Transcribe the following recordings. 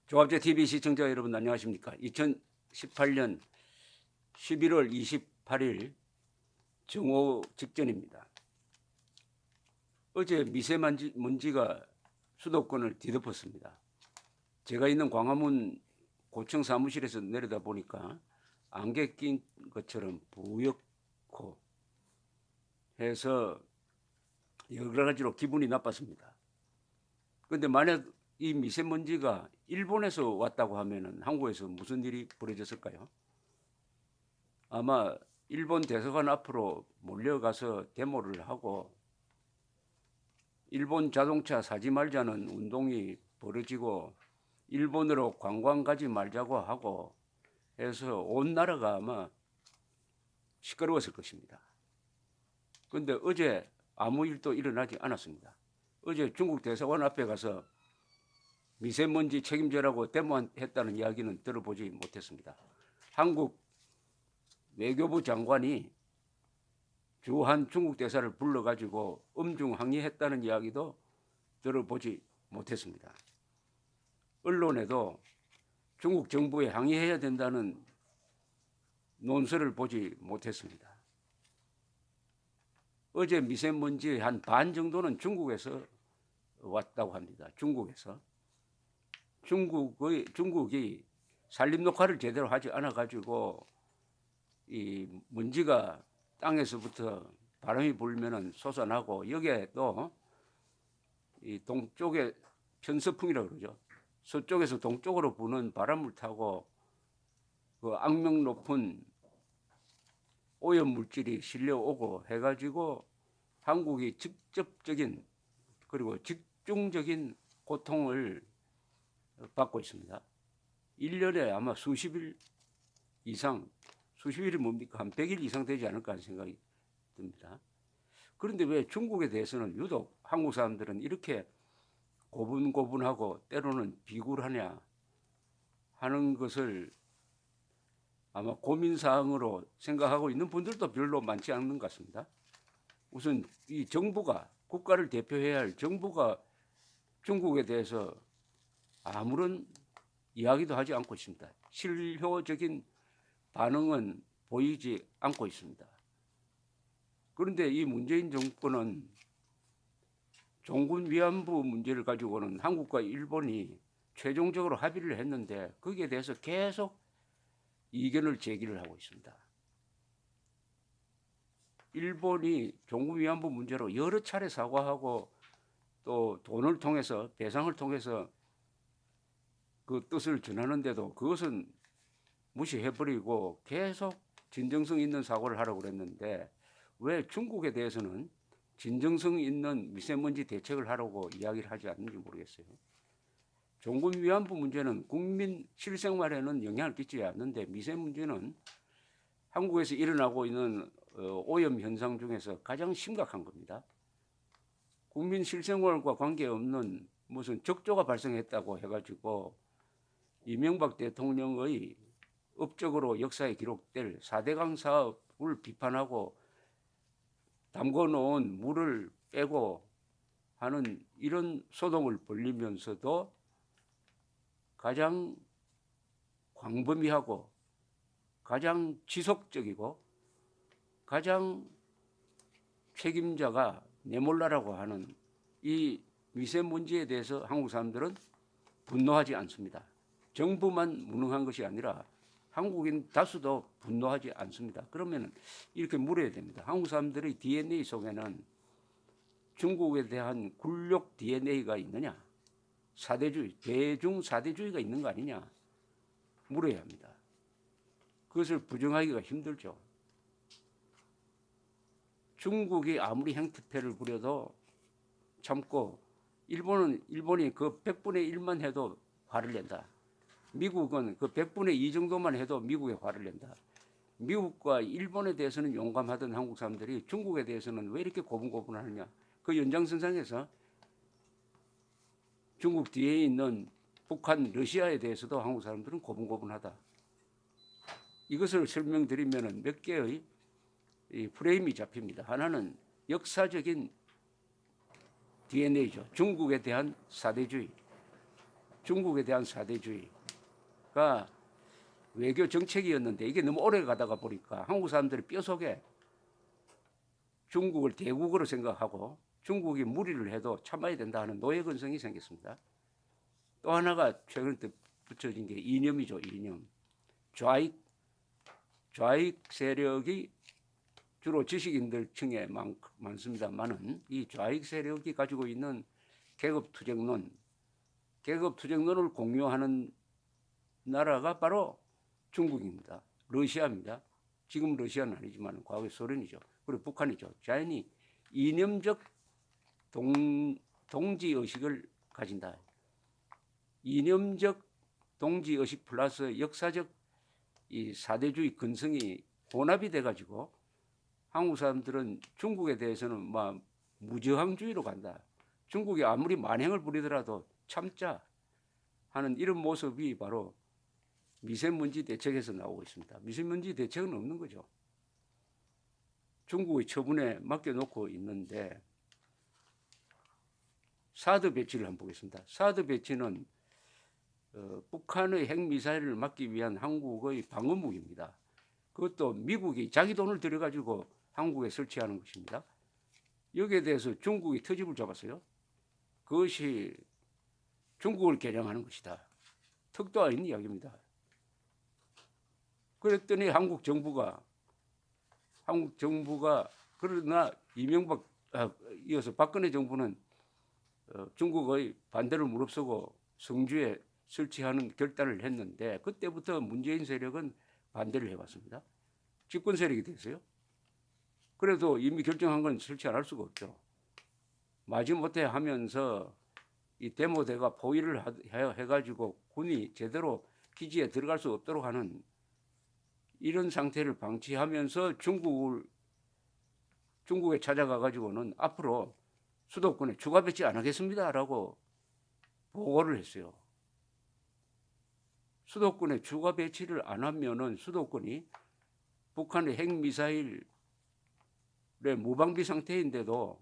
조합제 TV 시청자 여러분 안녕하십니까? 2018년 11월 28일 정오 직전입니다. 어제 미세먼지가 수도권을 뒤덮었습니다. 제가 있는 광화문 고층 사무실에서 내려다 보니까 안개 낀 것처럼 부옇고 해서 여러 가지로 기분이 나빴습니다. 그런데 만약 이 미세먼지가 일본에서 왔다고 하면은 한국에서 무슨 일이 벌어졌을까요? 아마 일본 대사관 앞으로 몰려가서 데모를 하고 일본 자동차 사지 말자는 운동이 벌어지고 일본으로 관광 가지 말자고 하고 해서 온 나라가 아마 시끄러웠을 것입니다. 그런데 어제 아무 일도 일어나지 않았습니다. 어제 중국 대사관 앞에 가서 미세먼지 책임져라고 데모했다는 이야기는 들어보지 못했습니다. 한국 외교부 장관이 주한 중국 대사를 불러가지고 엄중 항의했다는 이야기도 들어보지 못했습니다. 언론에도 중국 정부에 항의해야 된다는 논설을 보지 못했습니다. 어제 미세먼지의 한 반 정도는 중국에서 왔다고 합니다. 중국에서. 중국이 산림 녹화를 제대로 하지 않아 가지고 이 먼지가 땅에서부터 바람이 불면은 솟아나고 여기에 또 이 동쪽에 편서풍이라고 그러죠. 서쪽에서 동쪽으로 부는 바람을 타고 그 악명 높은 오염 물질이 실려오고 해가지고 한국이 직접적인 그리고 집중적인 고통을 받고 있습니다. 1년에 아마 수십 일이 뭡니까? 한 100일 이상 되지 않을까 하는 생각이 듭니다. 그런데 왜 중국에 대해서는 유독 한국 사람들은 이렇게 고분고분하고 때로는 비굴하냐 하는 것을 아마 고민사항으로 생각하고 있는 분들도 별로 많지 않는 것 같습니다. 우선 이 정부가 국가를 대표해야 할 정부가 중국에 대해서 아무런 이야기도 하지 않고 있습니다. 실효적인 반응은 보이지 않고 있습니다. 그런데 이 문재인 정권은 종군 위안부 문제를 가지고는 한국과 일본이 최종적으로 합의를 했는데 거기에 대해서 계속 이견을 제기를 하고 있습니다. 일본이 종군 위안부 문제로 여러 차례 사과하고 또 돈을 통해서 배상을 통해서 그 뜻을 전하는데도 그것은 무시해버리고 계속 진정성 있는 사고를 하라고 그랬는데 왜 중국에 대해서는 진정성 있는 미세먼지 대책을 하라고 이야기를 하지 않는지 모르겠어요. 종군 위안부 문제는 국민 실생활에는 영향을 끼치지 않는데 미세먼지는 한국에서 일어나고 있는 오염 현상 중에서 가장 심각한 겁니다. 국민 실생활과 관계없는 무슨 적조가 발생했다고 해가지고 이명박 대통령의 업적으로 역사에 기록될 4대강 사업을 비판하고 담궈놓은 물을 빼고 하는 이런 소동을 벌리면서도 가장 광범위하고 가장 지속적이고 가장 책임자가 내몰라라고 하는 이 미세먼지에 대해서 한국 사람들은 분노하지 않습니다. 정부만 무능한 것이 아니라 한국인 다수도 분노하지 않습니다. 그러면 이렇게 물어야 됩니다. 한국 사람들의 DNA 속에는 중국에 대한 굴욕 DNA가 있느냐? 사대주의, 대중 사대주의가 있는 거 아니냐? 물어야 합니다. 그것을 부정하기가 힘들죠. 중국이 아무리 행태폐를 부려도 참고 일본이 그 100분의 1만 해도 화를 낸다. 미국은 그 100분의 2 정도만 해도 미국에 화를 낸다. 미국과 일본에 대해서는 용감하던 한국 사람들이 중국에 대해서는 왜 이렇게 고분고분하느냐. 그 연장선상에서 중국 뒤에 있는 북한, 러시아에 대해서도 한국 사람들은 고분고분하다. 이것을 설명드리면 몇 개의 프레임이 잡힙니다. 하나는 역사적인 DNA죠. 중국에 대한 사대주의. 중국에 대한 사대주의가 외교 정책이었는데 이게 너무 오래 가다가 보니까 한국 사람들이 뼛속에 중국을 대국으로 생각하고 중국이 무리를 해도 참아야 된다 하는 노예 근성이 생겼습니다. 또 하나가 최근에 붙여진 게 이념이죠. 이념. 좌익 세력이 주로 지식인들 층에 많습니다만은 이 좌익 세력이 가지고 있는 계급투쟁론을 공유하는 나라가 바로 중국입니다. 러시아입니다. 지금 러시아는 아니지만 과거에 소련이죠. 그리고 북한이죠. 자연히 이념적 동지의식을 가진다. 이념적 동지의식 플러스 역사적 이 사대주의 근성이 혼합이 돼가지고 한국 사람들은 중국에 대해서는 막 무저항주의로 간다. 중국이 아무리 만행을 부리더라도 참자 하는 이런 모습이 바로 미세먼지 대책에서 나오고 있습니다. 미세먼지 대책은 없는 거죠. 중국의 처분에 맡겨놓고 있는데 사드 배치를 한번 보겠습니다. 사드 배치는 북한의 핵미사일을 막기 위한 한국의 방어무기입니다. 그것도 미국이 자기 돈을 들여가지고 한국에 설치하는 것입니다. 여기에 대해서 중국이 트집을 잡았어요. 그것이 중국을 겨냥하는 것이다. 턱도 아닌 이야기입니다. 그랬더니 한국 정부가 그러나 이명박 이어서 박근혜 정부는 중국의 반대를 무릅쓰고 성주에 설치하는 결단을 했는데 그때부터 문재인 세력은 반대를 해왔습니다. 집권 세력이 됐어요. 그래도 이미 결정한 건 설치 안 할 수가 없죠. 마지못해 하면서 이 데모대가 포위를 해가지고 군이 제대로 기지에 들어갈 수 없도록 하는 이런 상태를 방치하면서 중국에 찾아가가지고는 앞으로 수도권에 추가 배치 안 하겠습니다라고 보고를 했어요. 수도권에 추가 배치를 안 하면은 수도권이 북한의 핵미사일의 무방비 상태인데도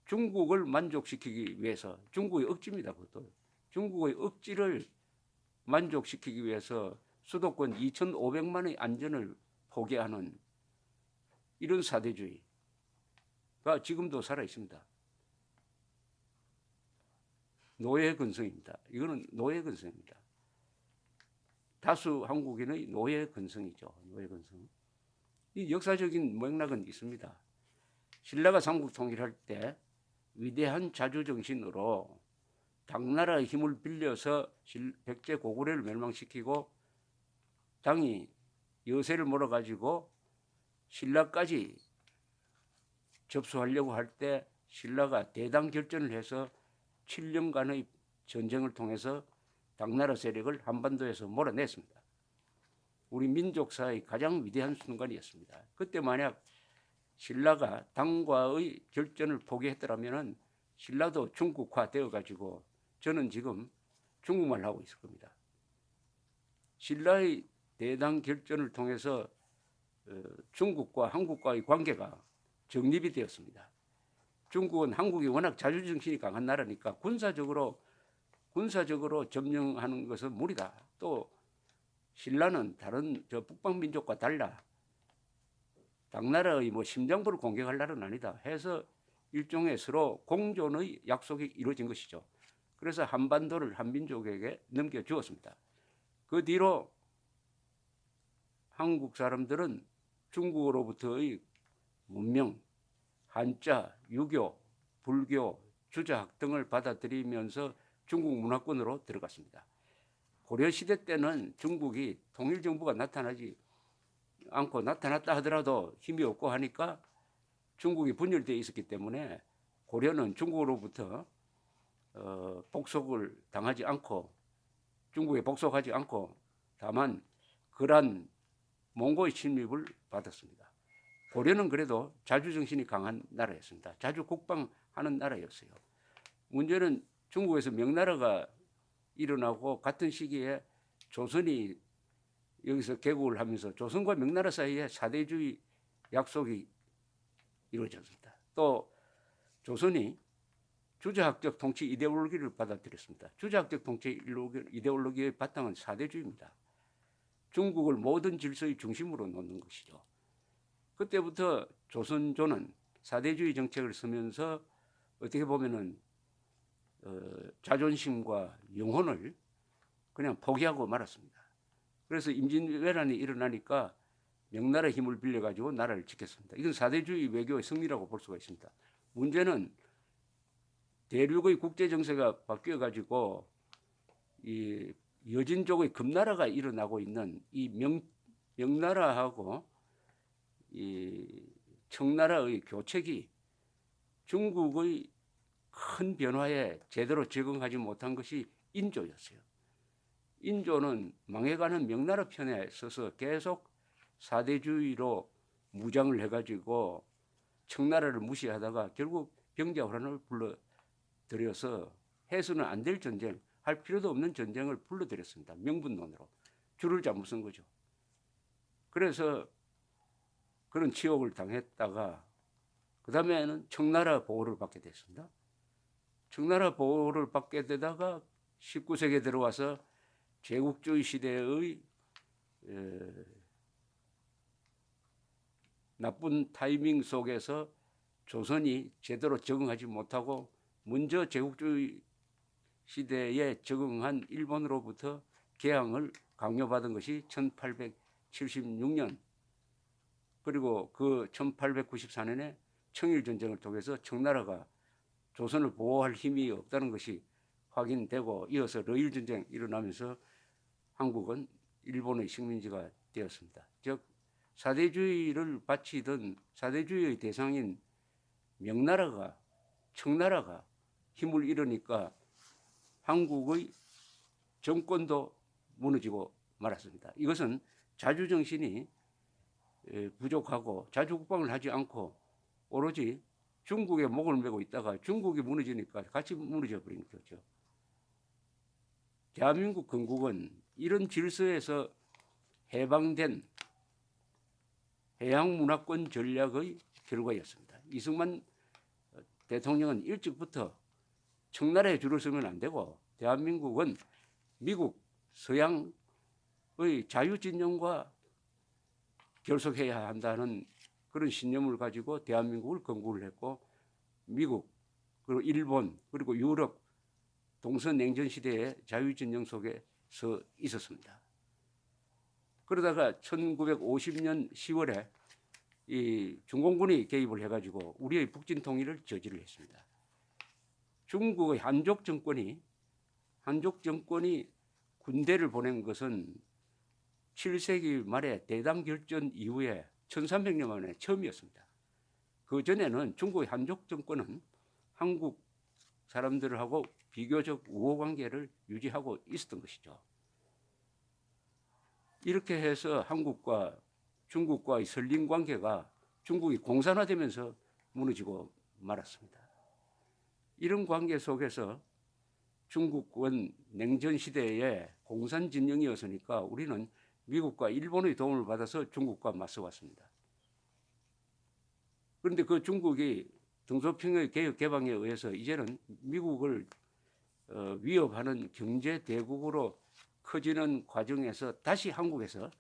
중국을 만족시키기 위해서 중국의 억지입니다. 그것도 중국의 억지를 만족시키기 위해서 수도권 2,500만의 안전을 포기하는 이런 사대주의가 지금도 살아 있습니다. 노예 근성입니다. 이거는 노예 근성입니다. 다수 한국인의 노예 근성이죠. 노예 근성. 이 역사적인 맥락은 있습니다. 신라가 삼국 통일할 때 위대한 자주정신으로 당나라의 힘을 빌려서 백제 고구려를 멸망시키고 당이 여세를 몰아가지고 신라까지 접수하려고 할 때 신라가 대당 결전을 해서 7년간의 전쟁을 통해서 당나라 세력을 한반도에서 몰아냈습니다. 우리 민족사의 가장 위대한 순간이었습니다. 그때 만약 신라가 당과의 결전을 포기했더라면 신라도 중국화되어 가지고 저는 지금 중국말 하고 있을 겁니다. 신라의 대당 결전을 통해서 중국과 한국과의 관계가 정립이 되었습니다. 중국은 한국이 워낙 자주정신이 강한 나라니까 군사적으로 점령하는 것은 무리다. 또 신라는 다른 북방민족과 달라 당나라의 심장부를 공격할 나라는 아니다 해서 일종의 서로 공존의 약속이 이루어진 것이죠. 그래서 한반도를 한민족에게 넘겨주었습니다. 그 뒤로 한국 사람들은 중국으로부터의 문명, 한자, 유교, 불교, 주자학 등을 받아들이면서 중국 문화권으로 들어갔습니다. 고려시대 때는 중국이 통일정부가 나타나지 않고 나타났다 하더라도 힘이 없고 하니까 중국이 분열되어 있었기 때문에 고려는 중국으로부터 복속을 당하지 않고 중국에 복속하지 않고 다만 그러한 몽고의 침입을 받았습니다. 고려는 그래도 자주정신이 강한 나라였습니다. 자주 국방하는 나라였어요. 문제는 중국에서 명나라가 일어나고 같은 시기에 조선이 여기서 개국을 하면서 조선과 명나라 사이에 사대주의 약속이 이루어졌습니다. 또 조선이 주자학적 통치 이데올로기를 받아들였습니다. 주자학적 통치 이데올로기의 바탕은 사대주의입니다. 중국을 모든 질서의 중심으로 놓는 것이죠. 그때부터 조선조는 사대주의 정책을 쓰면서 어떻게 보면은 자존심과 영혼을 그냥 포기하고 말았습니다. 그래서 임진왜란이 일어나니까 명나라 힘을 빌려가지고 나라를 지켰습니다. 이건 사대주의 외교의 승리라고 볼 수가 있습니다. 문제는 대륙의 국제 정세가 바뀌어가지고 이 여진족의 금나라가 일어나고 있는 이 명나라하고 이 청나라의 교책이 중국의 큰 변화에 제대로 적응하지 못한 것이 인조였어요. 인조는 망해가는 명나라 편에 서서 계속 사대주의로 무장을 해가지고 청나라를 무시하다가 결국 병자호란을 불러들여서 해서는 안 될 전쟁, 할 필요도 없는 전쟁을 불러들였습니다. 명분론으로. 줄을 잘못 쓴 거죠. 그래서 그런 치욕을 당했다가 그 다음에는 청나라 보호를 받게 됐습니다. 청나라 보호를 받게 되다가 19세기에 들어와서 제국주의 시대의 나쁜 타이밍 속에서 조선이 제대로 적응하지 못하고 먼저 제국주의 시대에 적응한 일본으로부터 개항을 강요받은 것이 1876년 그리고 그 1894년에 청일전쟁을 통해서 청나라가 조선을 보호할 힘이 없다는 것이 확인되고 이어서 러일전쟁이 일어나면서 한국은 일본의 식민지가 되었습니다. 즉 사대주의를 바치던 사대주의의 대상인 명나라가 청나라가 힘을 잃으니까 한국의 정권도 무너지고 말았습니다. 이것은 자주정신이 부족하고 자주국방을 하지 않고 오로지 중국에 목을 메고 있다가 중국이 무너지니까 같이 무너져 버린 거죠. 대한민국 건국은 이런 질서에서 해방된 해양문화권 전략의 결과였습니다. 이승만 대통령은 일찍부터 청나라에 줄을 서면 안 되고 대한민국은 미국 서양의 자유진영과 결속해야 한다는 그런 신념을 가지고 대한민국을 건국을 했고 미국 그리고 일본 그리고 유럽 동서냉전 시대의 자유진영 속에서 있었습니다. 그러다가 1950년 10월에 이 중공군이 개입을 해가지고 우리의 북진 통일을 저지를 했습니다. 중국의 한족 정권이 군대를 보낸 것은 7세기 말에 대당결전 이후에 1300년 만에 처음이었습니다. 그 전에는 중국의 한족 정권은 한국 사람들하고 비교적 우호 관계를 유지하고 있었던 것이죠. 이렇게 해서 한국과 중국과의 설린 관계가 중국이 공산화되면서 무너지고 말았습니다. 이런 관계 속에서 중국은 냉전 시대에 공산 진영이었으니까 우리는 미국과 일본의 도움을 받아서 중국과 맞서왔습니다. 그런데 그 중국이 등소평의 개혁 개방에 의해서 이제는 미국을 위협하는 경제 대국으로 커지는 과정에서 다시 한국에서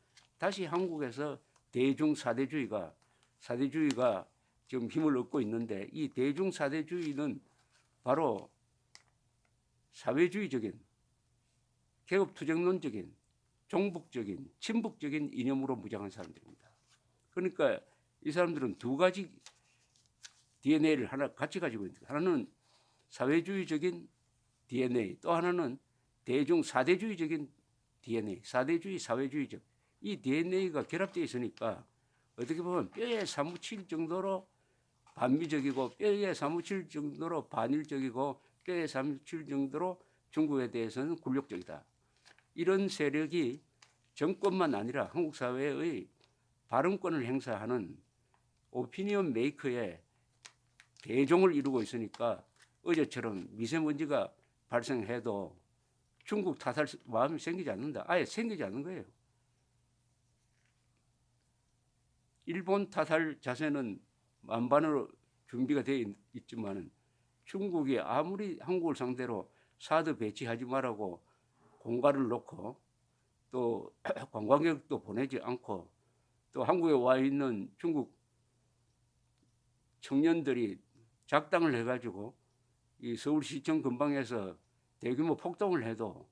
대중 사대주의가 지금 힘을 얻고 있는데 이 대중 사대주의는 바로 사회주의적인 개업투쟁론적인 종북적인 친북적인 이념으로 무장한 사람들입니다. 그러니까 이 사람들은 두 가지 DNA를 하나 같이 가지고 있습니다. 하나는 사회주의적인 DNA, 또 하나는 대중 사대주의적인 DNA, 사대주의, 사회주의적 이 DNA가 결합되어 있으니까 어떻게 보면 뼈에 사무칠 정도로 반미적이고 뼈에 사무칠 정도로 반일적이고 뼈에 사무칠 정도로 중국에 대해서는 굴욕적이다. 이런 세력이 정권만 아니라 한국 사회의 발언권을 행사하는 오피니언 메이커의 대종을 이루고 있으니까 어제처럼 미세먼지가 발생해도 중국 탓할 마음이 생기지 않는다. 아예 생기지 않는 거예요. 일본 탓할 자세는 만반으로 준비가 되어 있지만 중국이 아무리 한국을 상대로 사드 배치하지 말라고 공갈을 놓고 또 관광객도 보내지 않고 또 한국에 와 있는 중국 청년들이 작당을 해가지고 이 서울시청 근방에서 대규모 폭동을 해도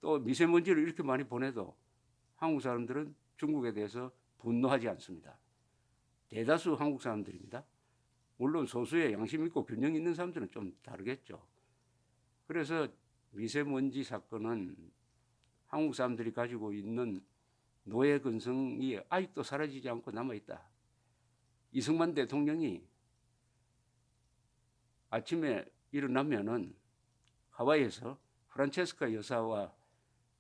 또 미세먼지를 이렇게 많이 보내도 한국 사람들은 중국에 대해서 분노하지 않습니다. 대다수 한국 사람들입니다. 물론 소수의 양심 있고 균형 있는 사람들은 좀 다르겠죠. 그래서 미세먼지 사건은 한국 사람들이 가지고 있는 노예 근성이 아직도 사라지지 않고 남아있다. 이승만 대통령이 아침에 일어나면은 하와이에서 프란체스카 여사와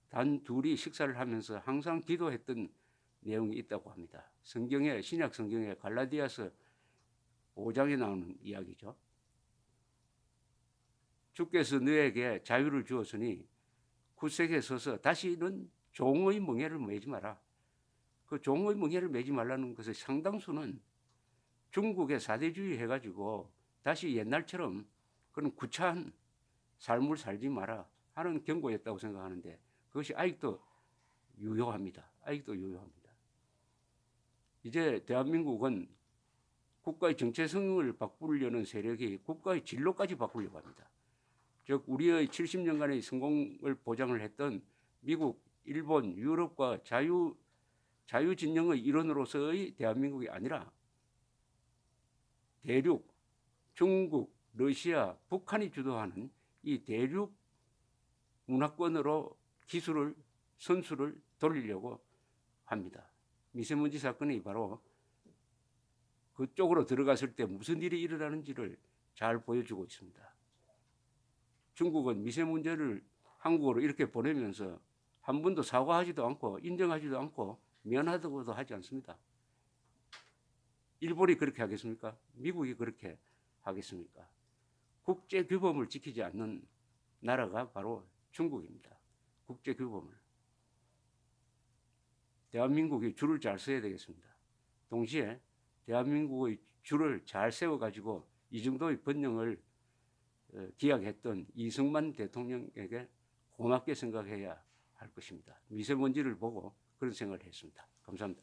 단 둘이 식사를 하면서 항상 기도했던 내용이 있다고 합니다. 성경에 신약 성경에 갈라디아서 5장에 나오는 이야기죠. 주께서 너에게 자유를 주었으니 굳세게 서서 다시는 종의 멍에를 매지 마라. 그 종의 멍에를 매지 말라는 것의 상당수는 중국의 사대주의 해가지고 다시 옛날처럼 그런 구차한 삶을 살지 마라 하는 경고였다고 생각하는데 그것이 아직도 유효합니다. 아직도 유효합니다. 이제 대한민국은 국가의 정체성을 바꾸려는 세력이 국가의 진로까지 바꾸려고 합니다. 즉 우리의 70년간의 성공을 보장을 했던 미국, 일본, 유럽과 자유진영의 일원으로서의 대한민국이 아니라 대륙, 중국, 러시아, 북한이 주도하는 이 대륙 문화권으로 기술을, 선수를 돌리려고 합니다. 미세먼지 사건이 바로 그쪽으로 들어갔을 때 무슨 일이 일어나는지를 잘 보여주고 있습니다. 중국은 미세먼지를 한국으로 이렇게 보내면서 한 번도 사과하지도 않고 인정하지도 않고 미안하다고도 하지 않습니다. 일본이 그렇게 하겠습니까? 미국이 그렇게 하겠습니까? 국제 규범을 지키지 않는 나라가 바로 중국입니다. 국제 규범을. 대한민국이 줄을 잘 서야 되겠습니다. 동시에 대한민국의 줄을 잘 세워가지고 이 정도의 번영을 기약했던 이승만 대통령에게 고맙게 생각해야 할 것입니다. 미세먼지를 보고 그런 생각을 했습니다. 감사합니다.